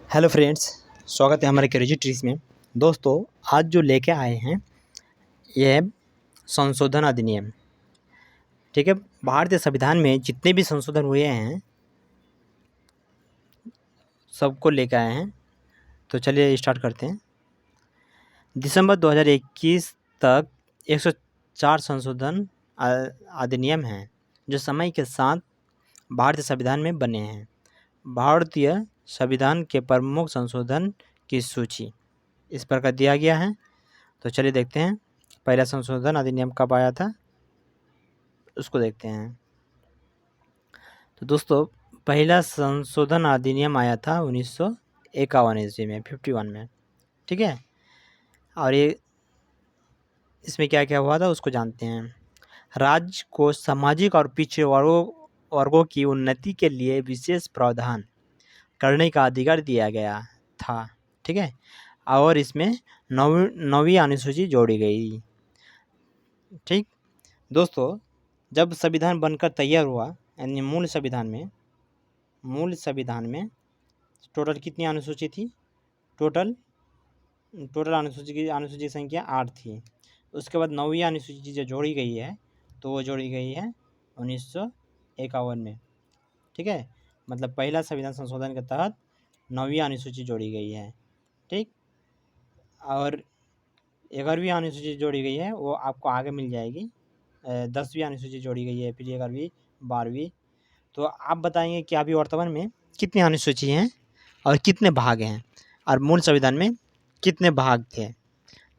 Hello friends, स्वागत है हमारे क्रेजी ट्रीज में। दोस्तों, आज जो लेके आए हैं ये है संशोधन अधिनियम। ठीक है, भारतीय संविधान में जितने भी संशोधन हुए हैं सबको लेके आए हैं। तो चलिए स्टार्ट करते हैं। दिसंबर 2021 तक 104 संशोधन अधिनियम हैं जो समय के साथ भारतीय संविधान में बने हैं। भारतीय संविधान के प्रमुख संशोधन की सूची इस प्रकार दिया गया है। तो चलिए देखते हैं पहला संशोधन अधिनियम कब आया था, उसको देखते हैं। तो दोस्तों, पहला संशोधन अधिनियम आया था 1951 ईस्वी में, 51 में। ठीक है, और ये इसमें क्या क्या हुआ था उसको जानते हैं। राज्य को सामाजिक और पिछड़े वर्गों की उन्नति के लिए विशेष प्रावधान करने का अधिकार दिया गया था। ठीक है, और इसमें नौवीं अनुसूची जोड़ी गई। ठीक दोस्तों, जब संविधान बनकर तैयार हुआ, यानी मूल संविधान में टोटल कितनी अनुसूची थी? टोटल अनुसूची संख्या 8 थी। उसके बाद 9वीं अनुसूची जो जोड़ी गई है तो वो जोड़ी गई है 1951 में। ठीक है, मतलब पहला संविधान संशोधन के तहत 9वीं अनुसूची जोड़ी गई है। ठीक, और 11वीं अनुसूची जोड़ी गई है, वो आपको आगे मिल जाएगी। 10वीं अनुसूची जोड़ी गई है, फिर 11वीं, 12वीं। तो आप बताएंगे कि अभी वर्तमान में कितनी अनुसूची हैं और कितने भाग हैं, और मूल संविधान में कितने भाग थे।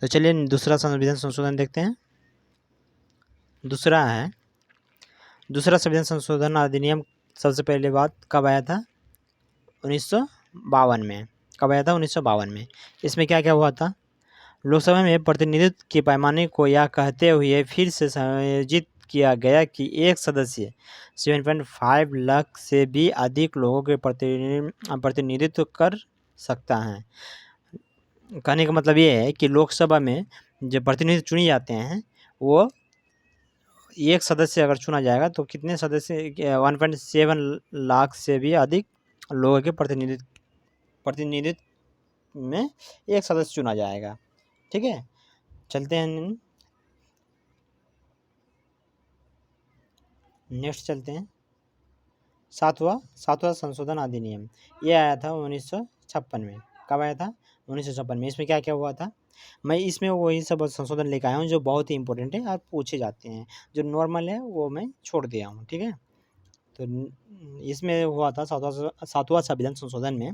तो चलिए दूसरा संविधान संशोधन देखते हैं। दूसरा संविधान संशोधन अधिनियम सबसे पहले बात कब आया था? 1952 में। कब आया था? 1952 में। इसमें क्या क्या हुआ था? लोकसभा में प्रतिनिधित्व के पैमाने को यह कहते हुए फिर से समायोजित किया गया कि एक सदस्य 7.5 लाख से भी अधिक लोगों के प्रतिनिधित्व कर सकता है। कहने का मतलब ये है कि लोकसभा में जो प्रतिनिधि चुने जाते हैं वो एक सदस्य अगर चुना जाएगा तो कितने सदस्य? 1.7 लाख से भी अधिक लोगों के प्रतिनिधित्व में एक सदस्य चुना जाएगा। ठीक है, चलते हैं नेक्स्ट चलते हैं। सातवां संशोधन अधिनियम ये आया था 1956 में। कब आया था? 1956 में। इसमें क्या क्या हुआ था? मैं इसमें वही सब संशोधन लेकर आया हूँ जो बहुत ही इंपॉर्टेंट है और पूछे जाते हैं। जो नॉर्मल है वो मैं छोड़ दिया हूँ। ठीक है, तो इसमें हुआ था सातवां संविधान संशोधन में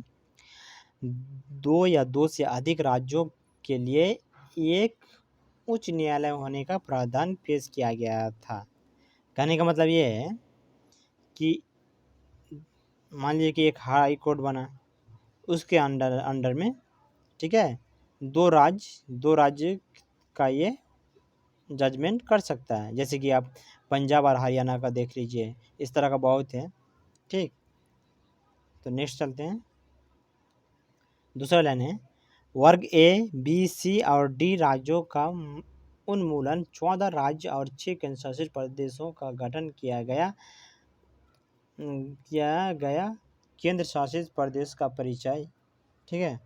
2 या 2 से अधिक राज्यों के लिए एक उच्च न्यायालय होने का प्रावधान पेश किया गया था। कहने का मतलब ये है कि मान लीजिए कि एक हाई कोर्ट बना, उसके अंडर में, ठीक है, दो राज्य का ये जजमेंट कर सकता है। जैसे कि आप पंजाब और हरियाणा का देख लीजिए, इस तरह का बहुत है। ठीक, तो नेक्स्ट चलते हैं। दूसरा लाइन है, वर्ग ए, बी, सी और डी राज्यों का उन्मूलन 14 राज्य और 6 केंद्र शासित प्रदेशों का गठन किया गया केंद्र शासित प्रदेश का परिचय। ठीक है,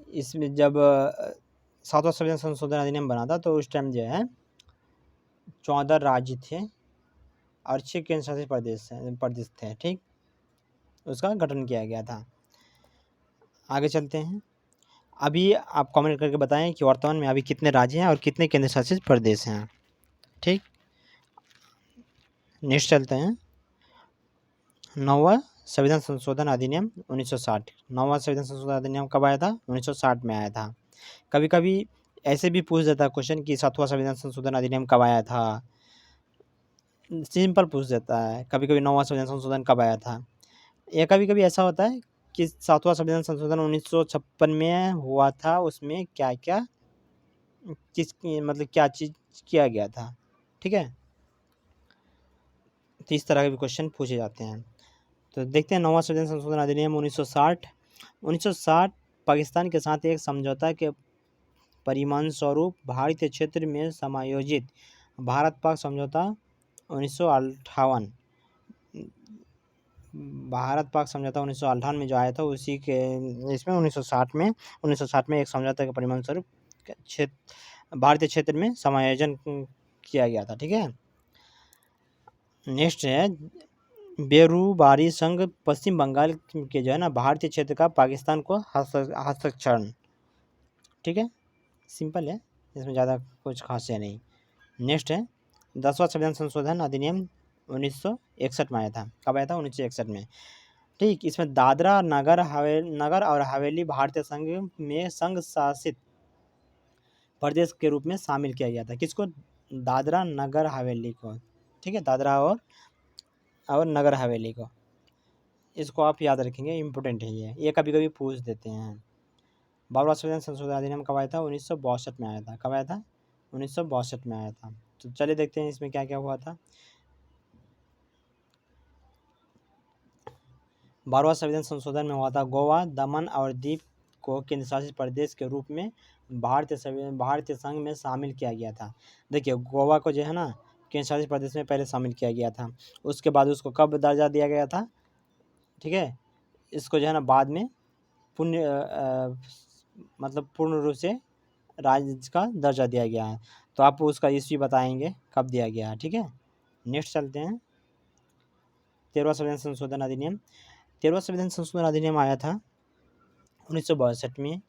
इसमें जब सातवां संविधान संशोधन अधिनियम बना था तो उस टाइम जो है 14 राज्य थे और 6 केंद्र शासित प्रदेश थे। ठीक, उसका गठन किया गया था। आगे चलते हैं। अभी आप कमेंट करके बताएं कि वर्तमान में अभी कितने राज्य हैं और कितने केंद्र शासित प्रदेश हैं। ठीक, नेक्स्ट चलते हैं। नौवां संविधान संशोधन अधिनियम 1960। नौवां संविधान संशोधन अधिनियम कब आया था? 1960 में आया था। कभी कभी ऐसे भी पूछ देता है क्वेश्चन कि सातवां संविधान संशोधन अधिनियम कब आया था, सिंपल पूछ देता है। कभी कभी नौवां संविधान संशोधन कब आया था, या कभी कभी ऐसा होता है कि सातवां संविधान संशोधन 1956 में हुआ था, उसमें क्या क्या क्या चीज़ किया गया था। ठीक है, तो इस तरह के भी क्वेश्चन पूछे जाते हैं। तो देखते हैं नौवां संविधान संशोधन अधिनियम 1960 पाकिस्तान के साथ एक समझौता के परिणाम स्वरूप भारतीय क्षेत्र में समायोजित भारत पाक समझौता 1958 भारत पाक समझौता 1958 में जो आया था उसी के इसमें 1960 में एक समझौते के परिणाम स्वरूप भारतीय क्षेत्र में समायोजन किया गया था। ठीक है, नेक्स्ट है बेरूबारी संघ पश्चिम बंगाल के जो है ना भारतीय क्षेत्र का पाकिस्तान को हस्ताक्षरण। ठीक है, सिंपल है, इसमें ज़्यादा कुछ खास है नहीं। नेक्स्ट है 10वां संविधान संशोधन अधिनियम 1961 में आया था। कब आया था? 1961 में। ठीक, इसमें दादरा नगर और हवेली भारतीय संघ में संघ शासित प्रदेश के रूप में शामिल किया गया था। किसको? दादरा नगर हवेली को। ठीक है, दादरा और नगर हवेली को। इसको आप याद रखेंगे, इम्पोर्टेंट है ये कभी कभी पूछ देते हैं। 12वां संविधान संशोधन अधिनियम कब आया था? 1962 में आया था। कब आया था? 1962 में आया था। तो चलिए देखते हैं इसमें क्या क्या हुआ था। 12वां संविधान संशोधन में हुआ था गोवा, दमन और दीव को केंद्र शासित प्रदेश के रूप में भारतीय संघ में शामिल किया गया था। देखिए, गोवा को जो है ना केंद्र शासित प्रदेश में पहले शामिल किया गया था, उसके बाद उसको कब दर्जा दिया गया था? ठीक है, इसको जो है ना बाद में मतलब पूर्ण रूप से राज्य का दर्जा दिया गया है। तो आप उसका ईस्वी बताएंगे कब दिया गया है। ठीक है, नेक्स्ट चलते हैं 13वां संविधान संशोधन अधिनियम। 13वां संविधान संशोधन अधिनियम आया था 1962 में।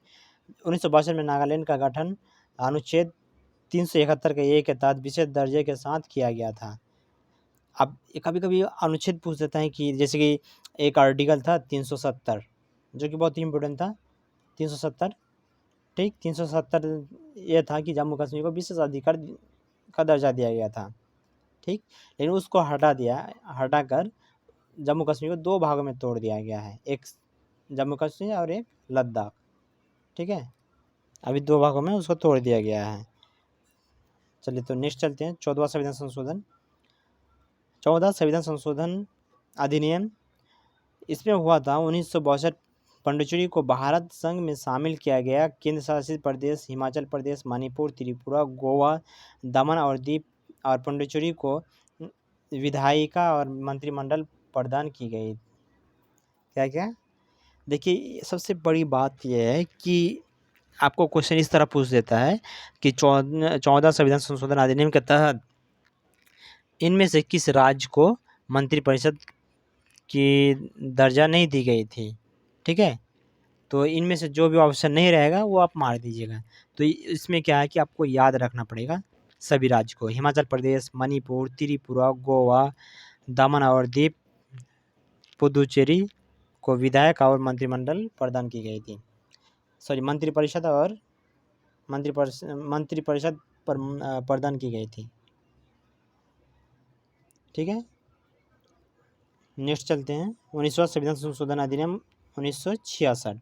1962 में नागालैंड का गठन अनुच्छेद 371 के ए के तहत विशेष दर्जे के साथ किया गया था। अब कभी कभी अनुच्छेद पूछ देता है कि जैसे कि एक आर्टिकल था 370 जो कि बहुत ही इम्पोर्टेंट था। 370, ठीक, 370 ये था कि जम्मू कश्मीर को विशेष अधिकार का दर्जा दिया गया था। ठीक, लेकिन उसको हटाकर जम्मू कश्मीर को दो भागों में तोड़ दिया गया है, एक जम्मू कश्मीर और एक लद्दाख। ठीक है, अभी दो भागों में उसको तोड़ दिया गया है। चलिए तो नेक्स्ट चलते हैं 14वां संविधान संशोधन। 14वां संविधान संशोधन अधिनियम इसमें हुआ था 1962। पुडुचेरी को भारत संघ में शामिल किया गया। केंद्र शासित प्रदेश हिमाचल प्रदेश, मणिपुर, त्रिपुरा, गोवा, दमन और दीव और पुडुचेरी को विधायिका और मंत्रिमंडल प्रदान की गई। क्या क्या? देखिए, सबसे बड़ी बात यह है कि आपको क्वेश्चन इस तरह पूछ देता है कि 14 संविधान संशोधन अधिनियम के तहत इनमें से किस राज्य को मंत्रिपरिषद की दर्जा नहीं दी गई थी। ठीक है, तो इनमें से जो भी ऑप्शन नहीं रहेगा वो आप मार दीजिएगा। तो इसमें क्या है कि आपको याद रखना पड़ेगा सभी राज्य को। हिमाचल प्रदेश, मणिपुर, त्रिपुरा, गोवा, दमन और दीव, पुदुचेरी को विधायक और मंत्रिमंडल प्रदान की गई थी। सॉरी, मंत्रिपरिषद प्रदान की गई थी। ठीक है, नेक्स्ट चलते हैं 19वां संविधान संशोधन अधिनियम 1966।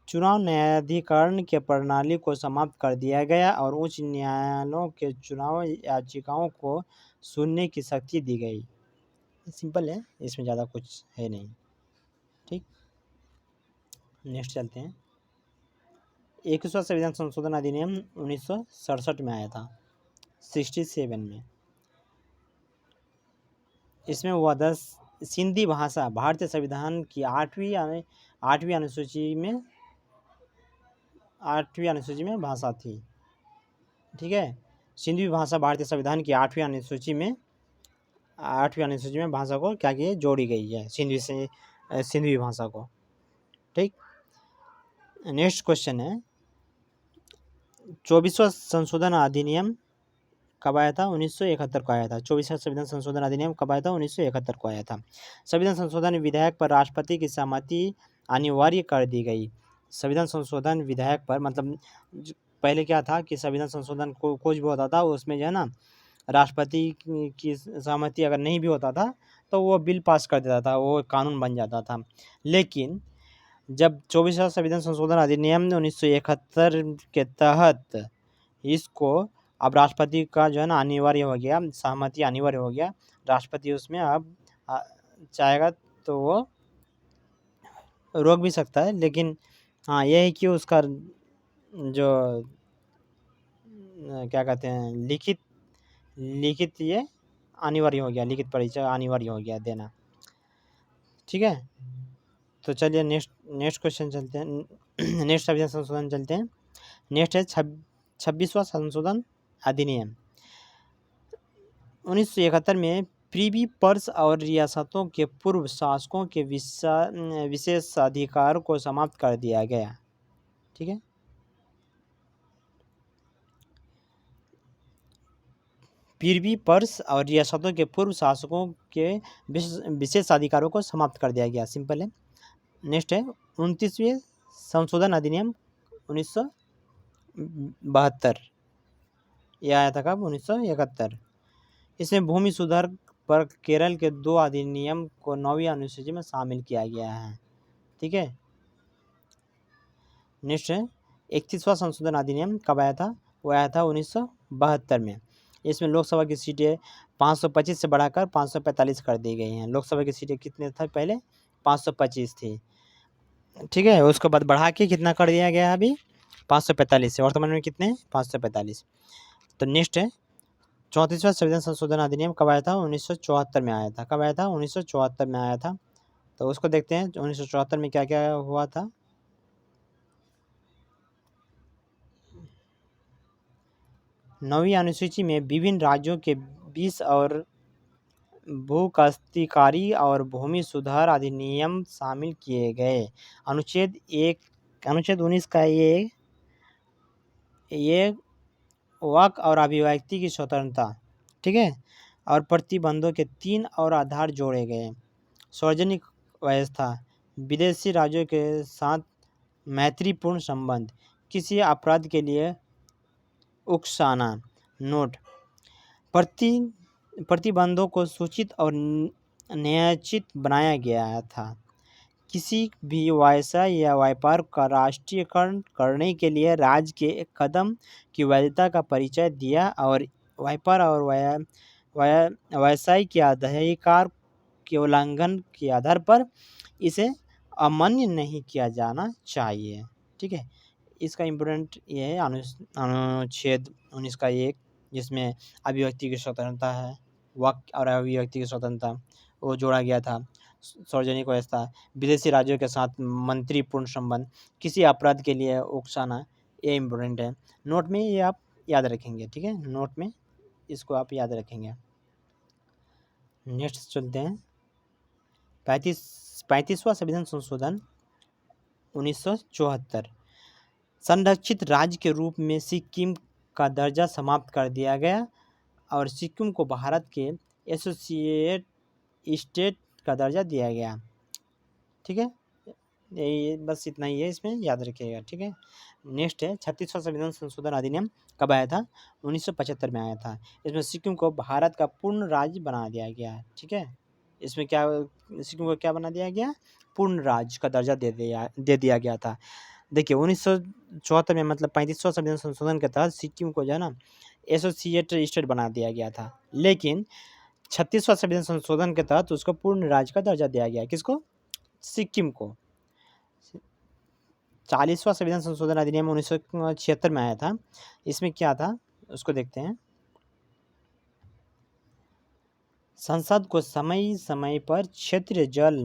चुनाव न्यायाधिकरण के प्रणाली को समाप्त कर दिया गया और उच्च न्यायालयों के चुनाव याचिकाओं को सुनने की शक्ति दी गई। सिंपल है, इसमें ज़्यादा कुछ है नहीं। ठीक, नेक्स्ट चलते हैं 21वां संविधान संशोधन अधिनियम 1967 में आया था, 67 में। इसमें हुआ 10 सिंधी भाषा भारतीय संविधान की आठवीं अनुसूची में भाषा थी। ठीक है, सिंधी भाषा भारतीय संविधान की आठवीं अनुसूची में भाषा को क्या किया, जोड़ी गई है सिंधी भाषा को। ठीक, नेक्स्ट क्वेश्चन है 24वां संशोधन अधिनियम कब आया था? 1971 को आया था। 24वां संविधान संशोधन अधिनियम कब आया था? 1971 को आया था। संविधान संशोधन विधेयक पर राष्ट्रपति की सहमति अनिवार्य कर दी गई। संविधान संशोधन विधेयक पर मतलब पहले क्या था कि संविधान संशोधन को कुछ भी होता था उसमें जो है ना राष्ट्रपति की सहमति अगर नहीं भी होता था तो वो बिल पास कर देता था, वो कानून बन जाता था। लेकिन जब 24वां संविधान संशोधन अधिनियम 1971 के तहत इसको अब राष्ट्रपति का जो है ना अनिवार्य हो गया, सहमति अनिवार्य हो गया। राष्ट्रपति उसमें अब चाहेगा तो वो रोक भी सकता है, लेकिन हाँ यह है कि उसका जो क्या कहते हैं लिखित ये अनिवार्य हो गया, लिखित परीक्षा अनिवार्य हो गया देना। ठीक है। तो चलिए नेक्स्ट नेक्स्ट क्वेश्चन चलते हैं। नेक्स्ट संविधान संशोधन चलते हैं। नेक्स्ट है 26वां संशोधन अधिनियम। 1971 में प्रीवी पर्स और रियासतों के पूर्व शासकों के विशेष अधिकार को समाप्त कर दिया गया। ठीक है। पूर्वी पर्स और रियासतों के पूर्व शासकों के विशेष अधिकारों को समाप्त कर दिया गया। सिंपल है। नेक्स्ट है 29वें संशोधन अधिनियम 1972। यह आया था कब? 1971। इसमें भूमि सुधार पर केरल के 2 अधिनियम को 9वीं अनुसूची में शामिल किया गया है। ठीक है। नेक्स्ट है 31वां संशोधन अधिनियम कब आया था? वो आया था 1972 में। इसमें लोकसभा की सीटें 525 से बढ़ाकर 545 कर दी गई हैं। लोकसभा की सीटें कितने था? पहले 525 थी। ठीक है। उसके बाद बढ़ा के कितना कर दिया गया? अभी 545 से। वर्तमान में कितने? 545। तो नेक्स्ट है 34वां संविधान संशोधन अधिनियम कब आया था? 1974 में आया था। कब आया था? 1974 में आया था। तो उसको देखते हैं 1974 में क्या क्या हुआ था। 9वीं अनुसूची में विभिन्न राज्यों के 20 और भूकस्तिकारी और भूमि सुधार अधिनियम शामिल किए गए। अनुच्छेद 19 का ये वाक और अभिव्यक्ति की स्वतंत्रता। ठीक है। और प्रतिबंधों के 3 और आधार जोड़े गए। सार्वजनिक व्यवस्था, विदेशी राज्यों के साथ मैत्रीपूर्ण संबंध, किसी अपराध के लिए उकसाना। नोट, प्रतिबंधों को सूचित और न्यायोचित बनाया गया था। किसी भी व्यवसाय या व्यापार का राष्ट्रीयकरण करने के लिए राज्य के कदम की वैधता का परिचय दिया और व्यापार और व्यवसाय के अधिकार के उल्लंघन के आधार पर इसे अमान्य नहीं किया जाना चाहिए। ठीक है। इसका इम्पोर्टेंट ये है अनुच्छेद 19 का 1, जिसमें अभिव्यक्ति की स्वतंत्रता है, वाक्य और अभिव्यक्ति की स्वतंत्रता वो जोड़ा गया था। सार्वजनिक व्यवस्था, विदेशी राज्यों के साथ मंत्रीपूर्ण संबंध, किसी अपराध के लिए उकसाना, ये इम्पोर्टेंट है। नोट में ये आप याद रखेंगे। ठीक है। नोट में इसको आप याद रखेंगे। नेक्स्ट चलते हैं 35वां संविधान संशोधन 1974। संरक्षित राज्य के रूप में सिक्किम का दर्जा समाप्त कर दिया गया और सिक्किम को भारत के एसोसिएट स्टेट का दर्जा दिया गया। ठीक है। ये बस इतना ही है, इसमें याद रखिएगा। ठीक है। नेक्स्ट है 36वां संविधान संशोधन अधिनियम कब आया था? 1975 में आया था। इसमें सिक्किम को भारत का पूर्ण राज्य बना दिया गया। ठीक है। इसमें क्या सिक्किम को क्या बना दिया गया? पूर्ण राज्य का दर्जा दे दिया गया था। देखिए 1974 में मतलब 35वां संविधान संशोधन के तहत सिक्किम को जो है ना एसोसिएट स्टेट बना दिया गया था, लेकिन 36वां संविधान संशोधन के तहत उसको पूर्ण राज्य का दर्जा दिया गया। किसको? सिक्किम को। 40वां संविधान संशोधन अधिनियम 1976 में आया था। इसमें क्या था उसको देखते हैं। संसद को समय समय पर क्षेत्रीय जल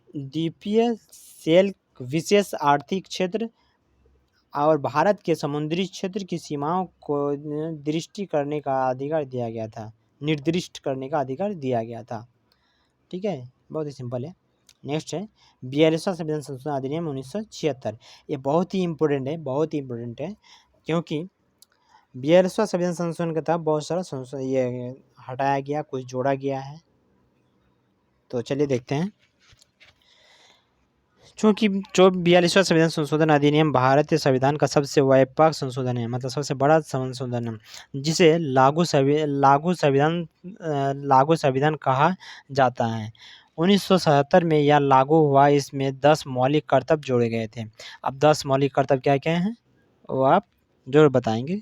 महाद्वीपीय सेल, विशेष आर्थिक क्षेत्र और भारत के समुद्री क्षेत्र की सीमाओं को निर्दिष्ट करने का अधिकार दिया गया था। ठीक है। बहुत ही सिंपल है। नेक्स्ट है 42वां संविधान संशोधन अधिनियम 1976। ये बहुत ही इम्पोर्टेंट है, क्योंकि 42वां संविधान संशोधन के तहत बहुत सारा संशोधन ये हटाया गया, कुछ जोड़ा गया है। तो चलिए देखते हैं। चूँकि जो 42वां संविधान संशोधन अधिनियम भारतीय संविधान का सबसे व्यापक संशोधन है, मतलब सबसे बड़ा संशोधन है, जिसे लागू संविधान कहा जाता है। 1977 में यह लागू हुआ। इसमें 10 मौलिक कर्तव्य जोड़े गए थे। अब 10 मौलिक कर्तव्य क्या-क्या हैं वो आप ज़रूर बताएंगे।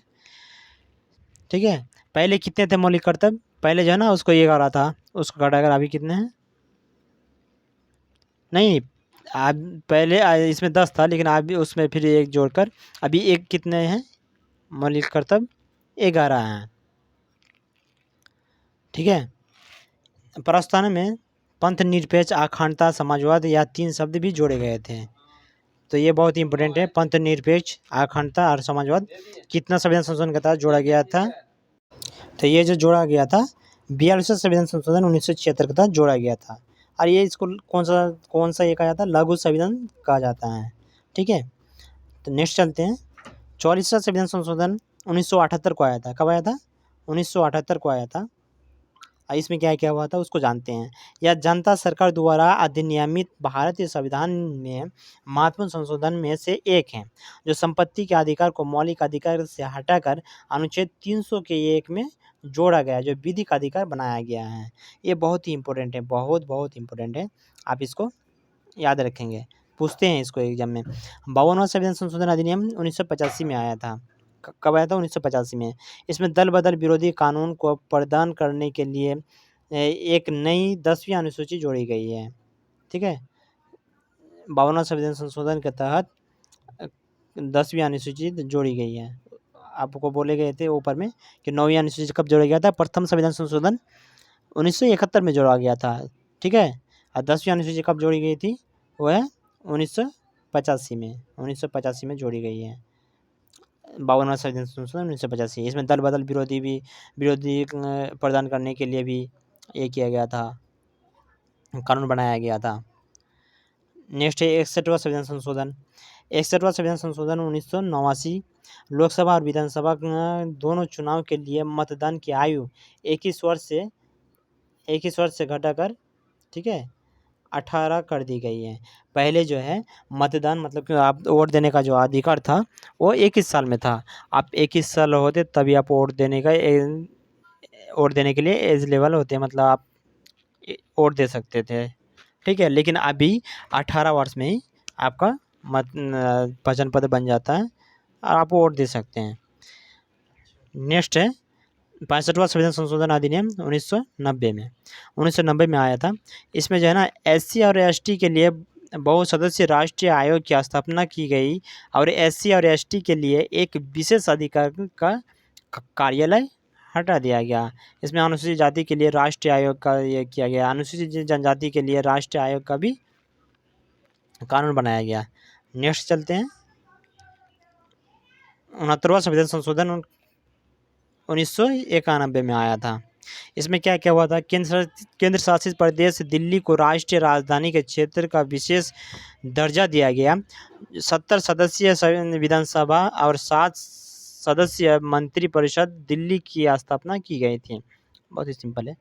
ठीक है। पहले कितने थे मौलिक कर्तव्य? पहले जो है ना उसको 11 था, उसको घटाकर अभी कितने हैं? नहीं, आप पहले इसमें 10 था, लेकिन अभी उसमें फिर एक जोड़कर अभी एक कितने हैं मौलिक कर्तव्य? 11 हैं। ठीक है। प्रस्तावना में पंथ निरपेक्ष, अखंडता, समाजवाद या 3 शब्द भी जोड़े गए थे। तो ये बहुत ही इंपॉर्टेंट है। पंथ निरपेक्ष, अखंडता और समाजवाद कितना संविधान संशोधन के तहत जोड़ा गया था? तो ये जो जोड़ा गया था 42वां संविधान संशोधन 1976 के तहत जोड़ा गया था। और ये इसको कौन सा ये कहा जाता है? लघु संविधान कहा जाता है। ठीक है, तो नेक्स्ट चलते हैं। 44वां संविधान संशोधन 1978 को आया था। कब आया था? 1978 को आया था। इसमें क्या क्या हुआ था उसको जानते हैं। यह जनता सरकार द्वारा अधिनियमित भारतीय संविधान में महत्वपूर्ण संशोधन में से एक है, जो संपत्ति के अधिकार को मौलिक अधिकार से हटाकर अनुच्छेद 300 के एक में जोड़ा गया, जो विधिक अधिकार बनाया गया है। ये बहुत ही इंपॉर्टेंट है, बहुत इंपॉर्टेंट है। आप इसको याद रखेंगे, पूछते हैं इसको एग्जाम में। 52वां संविधान संशोधन अधिनियम 1985 में आया था। कब आया था? 1985 में। इसमें दल बदल विरोधी कानून को प्रदान करने के लिए एक नई 10वीं अनुसूची जोड़ी गई है। ठीक है, 52वां संविधान संशोधन के तहत 10वीं अनुसूची जोड़ी गई है। आपको बोले गए थे ऊपर में कि 9वीं अनुसूची कब जोड़ा गया था? प्रथम संविधान संशोधन 1971 में जोड़ा गया था। ठीक है, और 10वीं अनुसूची कब जोड़ी गई थी? वो है 1985 में। 1985 में जोड़ी गई है 52वां संविधान संशोधन 1985। इसमें दल बदल विरोधी प्रदान करने के लिए भी ये किया गया था, कानून बनाया गया था। नेक्स्ट है 61वां संविधान संशोधन। 61वां संविधान संशोधन 1989 लोकसभा और विधानसभा दोनों चुनाव के लिए मतदान की आयु 21 वर्ष से घटाकर, ठीक है, 18 कर दी गई है। पहले जो है मतदान मतलब कि आप वोट देने का जो अधिकार था वो 21 साल में था। आप 21 साल होते तभी आप वोट देने के लिए एज लेवल होते हैं, मतलब आप वोट दे सकते थे। ठीक है, लेकिन अभी 18 वर्ष में ही आपका वचन पद बन जाता है और आप वोट दे सकते हैं। नेक्स्ट है 65वां संविधान संशोधन अधिनियम 1990 में आया था। इसमें जो है ना SC और ST के लिए बहुसदस्यीय राष्ट्रीय आयोग की स्थापना की गई और SC और ST के लिए एक विशेष अधिकारी का कार्यालय हटा दिया गया। इसमें अनुसूचित जाति के लिए राष्ट्रीय आयोग का ये किया गया, अनुसूचित जनजाति के लिए राष्ट्रीय आयोग का भी कानून बनाया गया। नेक्स्ट चलते हैं 69वां संविधान संशोधन 1991 में आया था। इसमें क्या क्या हुआ था? केंद्र शासित प्रदेश दिल्ली को राष्ट्रीय राजधानी के क्षेत्र का विशेष दर्जा दिया गया। 70 सदस्यीय विधानसभा और 7 सदस्यीय मंत्रिपरिषद दिल्ली की स्थापना की गई थी। बहुत ही सिंपल है।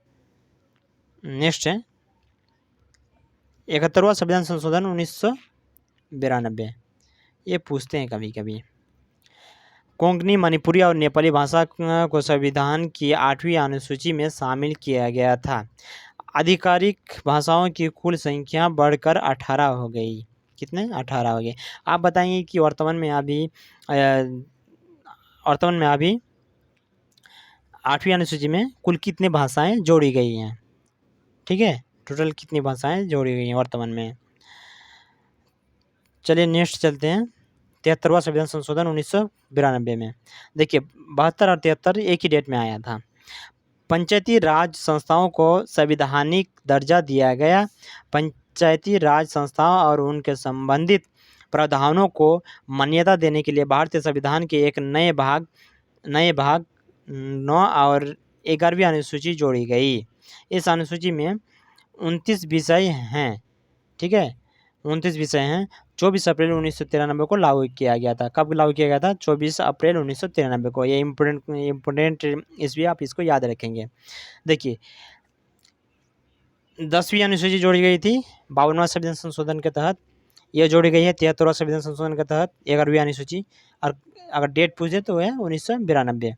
नेक्स्ट है 71वां संविधान संशोधन 1992। ये पूछते हैं कभी कभी। कोंकणी, मणिपुरी और नेपाली भाषा को संविधान की 8वीं अनुसूची में शामिल किया गया था। आधिकारिक भाषाओं की कुल संख्या बढ़कर 18 हो गई। कितने? 18 हो गए। आप बताएंगे कि वर्तमान में अभी 8वीं अनुसूची में कुल कितनी भाषाएं जोड़ी गई हैं? ठीक है, टोटल कितनी भाषाएं जोड़ी गई हैं वर्तमान में? चलिए नेक्स्ट चलते हैं 73वां संविधान संशोधन 1992 में। देखिए 72 और 73 एक ही डेट में आया था। पंचायती राज संस्थाओं को संवैधानिक दर्जा दिया गया। पंचायती राज संस्थाओं और उनके संबंधित प्रावधानों को मान्यता देने के लिए भारतीय संविधान के एक नए भाग 9 और 11वीं अनुसूची जोड़ी गई। इस अनुसूची में 29 विषय हैं। ठीक है, 29 विषय हैं। 24 अप्रैल 1993 को लागू किया गया था। कब लागू किया गया था? 24 अप्रैल 1993 को। ये इम्पोर्टेंट इसलिए आप इसको याद रखेंगे। देखिए 10वीं अनुसूची जोड़ी गई थी 52वां संविधान संशोधन के तहत। यह जोड़ी गई है 73वां संविधान संशोधन के तहत 11वीं अनुसूची। और अगर डेट पूछे तो है 1992।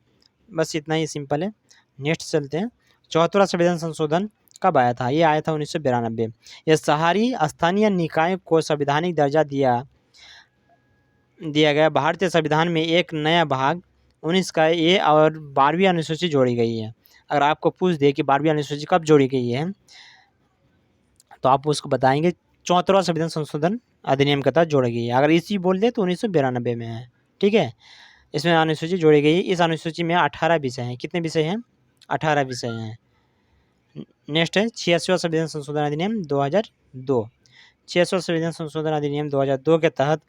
बस इतना ही सिंपल है। नेक्स्ट चलते हैं 74वां संविधान संशोधन कब आया था? ये आया था 1992। यह शहरी स्थानीय निकाय को संवैधानिक दर्जा दिया गया। भारतीय संविधान में एक नया भाग 19 का ये और 12वीं अनुसूची जोड़ी गई है। अगर आपको पूछ दे कि 12वीं अनुसूची कब जोड़ी गई है तो आप उसको बताएंगे 74वां संविधान संशोधन अधिनियम के तहत जोड़ी गई है। अगर इसी बोल दे तो 1992 में है। ठीक है, इसमें अनुसूची जोड़ी गई है। इस अनुसूची में 18 विषय हैं। कितने विषय हैं? 18 विषय हैं। नेक्स्ट है 86वां संविधान संशोधन अधिनियम 2002। 86वां संविधान संशोधन अधिनियम 2002 के तहत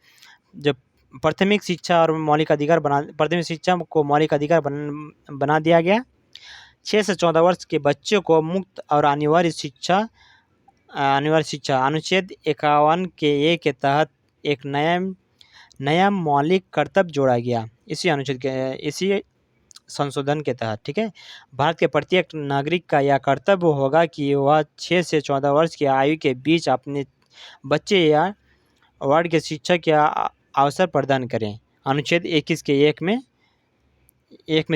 जब प्राथमिक शिक्षा और मौलिक अधिकार प्राथमिक शिक्षा को मौलिक अधिकार बना दिया गया। 6 से 14 वर्ष के बच्चों को मुक्त और अनिवार्य शिक्षा अनुच्छेद 51 के ए के तहत एक नया मौलिक कर्तव्य जोड़ा गया। इसी संशोधन के तहत, ठीक है। भारत के प्रत्येक नागरिक का यह कर्तव्य होगा कि वह 6 से 14 वर्ष की आयु के बीच अपने बच्चे या वार्ड के शिक्षा के अवसर प्रदान करें। अनुच्छेद 21 के एक में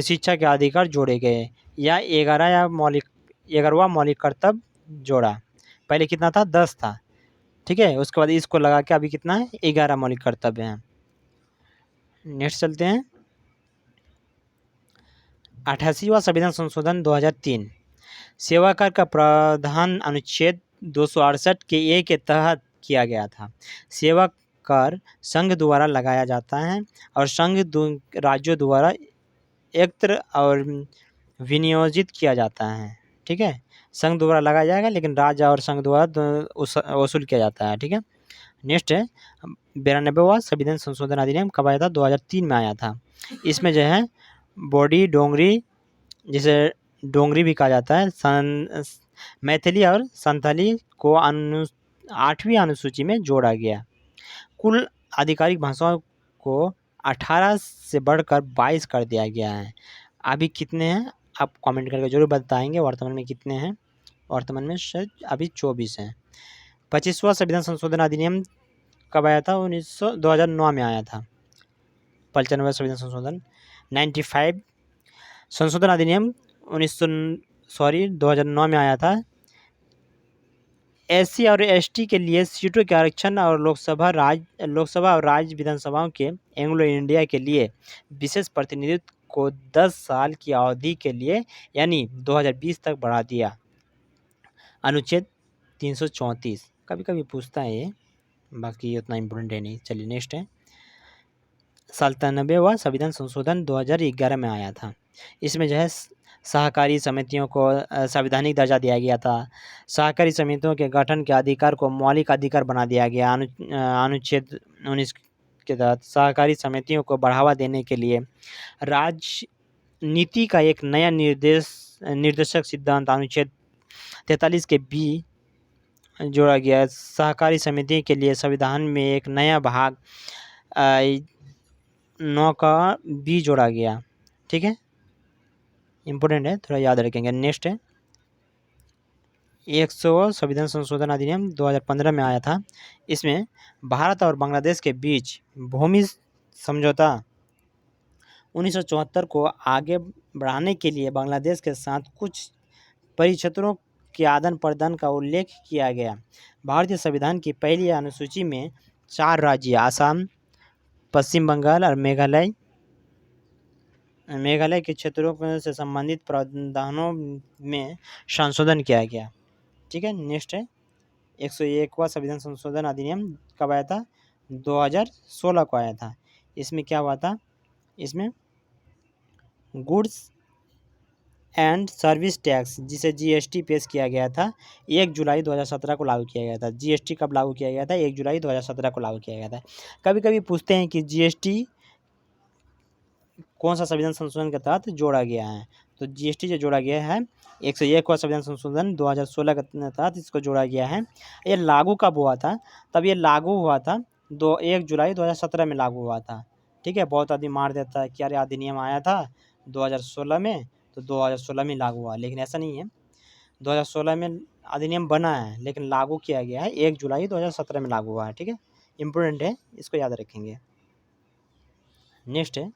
शिक्षा के अधिकार जोड़े गए या 11वां मौलिक कर्तव्य जोड़ा। पहले कितना था? 10 था, ठीक है। उसके बाद इसको लगा के अभी कितना है? 11 मौलिक कर्तव्य हैं। नेक्स्ट चलते हैं 88वां संविधान संशोधन 2003। सेवा कर का प्रावधान अनुच्छेद 268 के ए के तहत किया गया था। सेवा कर संघ द्वारा लगाया जाता है और संघ राज्यों द्वारा एकत्र और विनियोजित किया जाता है, ठीक है। संघ द्वारा लगाया जाएगा लेकिन राज्य और संघ द्वारा वसूल किया जाता है, ठीक है। नेक्स्ट है 92वां संविधान संशोधन अधिनियम कब आया था? 2003 में आया था। इसमें जो है बोडी डोंगरी, जिसे डोंगरी भी कहा जाता है, मैथिली और संथाली को 8वीं अनुसूची में जोड़ा गया। कुल आधिकारिक भाषाओं को 18 से बढ़कर 22 कर दिया गया है। अभी कितने हैं आप कमेंट करके जरूर बताएंगे। वर्तमान में कितने हैं? वर्तमान में शायद अभी 24 हैं। 25वां संविधान संशोधन अधिनियम कब आया था? 2009 में आया था। 95वां संविधान संशोधन 95 संशोधन अधिनियम 2009 में आया था। एससी और एसटी के लिए सीटों के आरक्षण और लोकसभा और राज्य विधानसभाओं के एंग्लो इंडिया के लिए विशेष प्रतिनिधित्व को 10 साल की अवधि के लिए यानी 2020 तक बढ़ा दिया। अनुच्छेद 334 कभी कभी पूछता है ये, बाकी उतना इम्पोर्टेंट है नहीं। चलिए नेक्स्ट है 97वां संविधान संशोधन 2011 में आया था। इसमें जो है सहकारी समितियों को संवैधानिक दर्जा दिया गया था। सहकारी समितियों के गठन के अधिकार को मौलिक अधिकार बना दिया गया। अनुच्छेद 19 के तहत सहकारी समितियों को बढ़ावा देने के लिए राजनीति का एक नया निर्देशक सिद्धांत अनुच्छेद 43 के बी जोड़ा गया। सहकारी समिति के लिए संविधान में एक नया भाग 9 का बी जोड़ा गया, ठीक है। इम्पोर्टेंट है, थोड़ा याद रखेंगे। नेक्स्ट है 100वां संविधान संशोधन अधिनियम 2015 में आया था। इसमें भारत और बांग्लादेश के बीच भूमि समझौता 1974 को आगे बढ़ाने के लिए बांग्लादेश के साथ कुछ परिक्षेत्रों के आदान प्रदान का उल्लेख किया गया। भारतीय संविधान की पहली अनुसूची में 4 राज्य आसाम, पश्चिम बंगाल और मेघालय के क्षेत्रों से संबंधित प्रावधानों में संशोधन किया गया, ठीक है। नेक्स्ट है 101वां संविधान संशोधन अधिनियम कब आया था? 2016 को आया था। इसमें क्या हुआ था? इसमें गुड्स एंड सर्विस टैक्स, जिसे जीएसटी पेश किया गया था, 1 जुलाई 2017 को लागू किया गया था। जीएसटी कब लागू किया गया था? 1 जुलाई 2017 को लागू किया गया था। कभी कभी पूछते हैं कि जीएसटी कौन सा संविधान संशोधन के तहत जोड़ा गया है? तो जीएसटी जो जोड़ा गया है 101वां संविधान संशोधन 2016 के तहत इसको जोड़ा गया है। ये लागू कब हुआ था? तब ये लागू हुआ था 1 जुलाई 2017 में लागू हुआ था, ठीक है। बहुत आदमी मार देता है कि यार अधिनियम आया था 2016 में, तो 2016 में लागू हुआ, लेकिन ऐसा नहीं है। 2016 में अधिनियम बना है लेकिन लागू किया गया है 1 जुलाई 2017 में लागू हुआ है, ठीक है। इम्पोर्टेंट है, इसको याद रखेंगे। नेक्स्ट है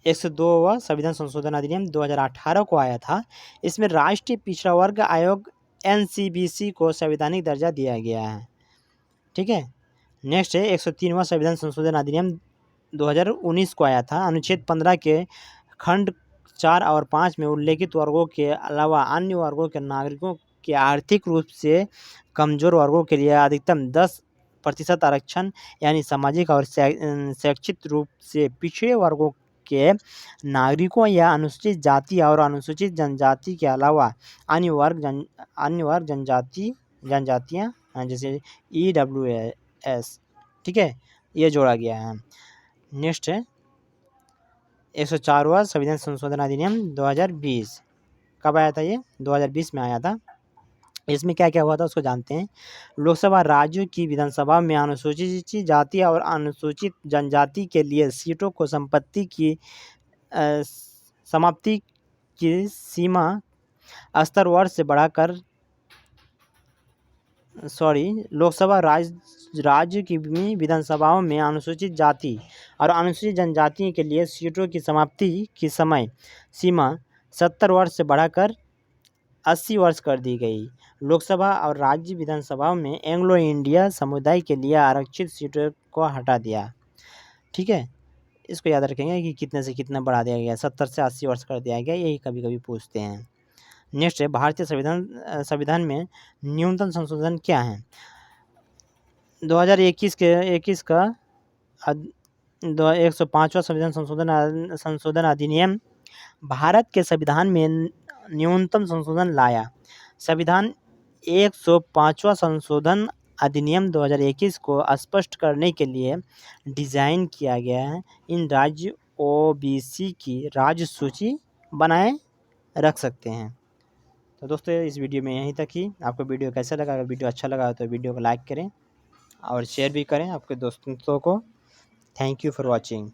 102वां संविधान संशोधन अधिनियम 2018 को आया था। इसमें राष्ट्रीय पिछड़ा वर्ग आयोग एनसीबीसी को संवैधानिक दर्जा दिया गया है, ठीक है। नेक्स्ट है 103वां संविधान संशोधन अधिनियम 2019 को आया था। अनुच्छेद 15 के खंड 4 और 5 में उल्लेखित वर्गों के अलावा अन्य वर्गों के नागरिकों के आर्थिक रूप से कमजोर वर्गों के लिए अधिकतम 10% आरक्षण यानी सामाजिक और शैक्षिक रूप से पिछड़े वर्गों के नागरिकों या अनुसूचित जाति और अनुसूचित जनजाति के अलावा अन्य वर्ग जनजातियाँ जैसे EWS, ठीक है, ये जोड़ा गया है। नेक्स्ट है 104वां संविधान संशोधन अधिनियम 2020। कब आया था ये? 2020 में आया था। इसमें क्या क्या हुआ था उसको जानते हैं। लोकसभा राज्यों की विधानसभा में अनुसूचित जाति और अनुसूचित जनजाति के लिए सीटों को समाप्ति की सीमा स्तर वर्ष से बढ़ाकर लोकसभा राज्य की विधानसभाओं में अनुसूचित जाति और अनुसूचित जनजाति के लिए सीटों की समाप्ति की समय सीमा 70 वर्ष से बढ़ाकर 80 वर्ष कर दी गई। लोकसभा और राज्य विधानसभाओं में एंग्लो इंडिया समुदाय के लिए आरक्षित सीटों को हटा दिया। ठीक है, इसको याद रखेंगे कि कितने से कितना बढ़ा दिया गया, 70 से 80 वर्ष कर दिया गया, यही कभी कभी पूछते हैं। नेक्स्ट है भारतीय संविधान में न्यूनतम संशोधन क्या है? 2021 का 105वां संशोधन अधिनियम भारत के संविधान में न्यूनतम संशोधन लाया। संविधान 105वां संशोधन अधिनियम 2021 को स्पष्ट करने के लिए डिज़ाइन किया गया है। इन राज्य OBC की राज्य सूची बनाए रख सकते हैं। तो दोस्तों इस वीडियो में यहीं तक ही। आपको वीडियो कैसा लगा? अगर वीडियो अच्छा लगा तो वीडियो को लाइक करें और शेयर भी करें आपके दोस्तों को। Thank you for watching.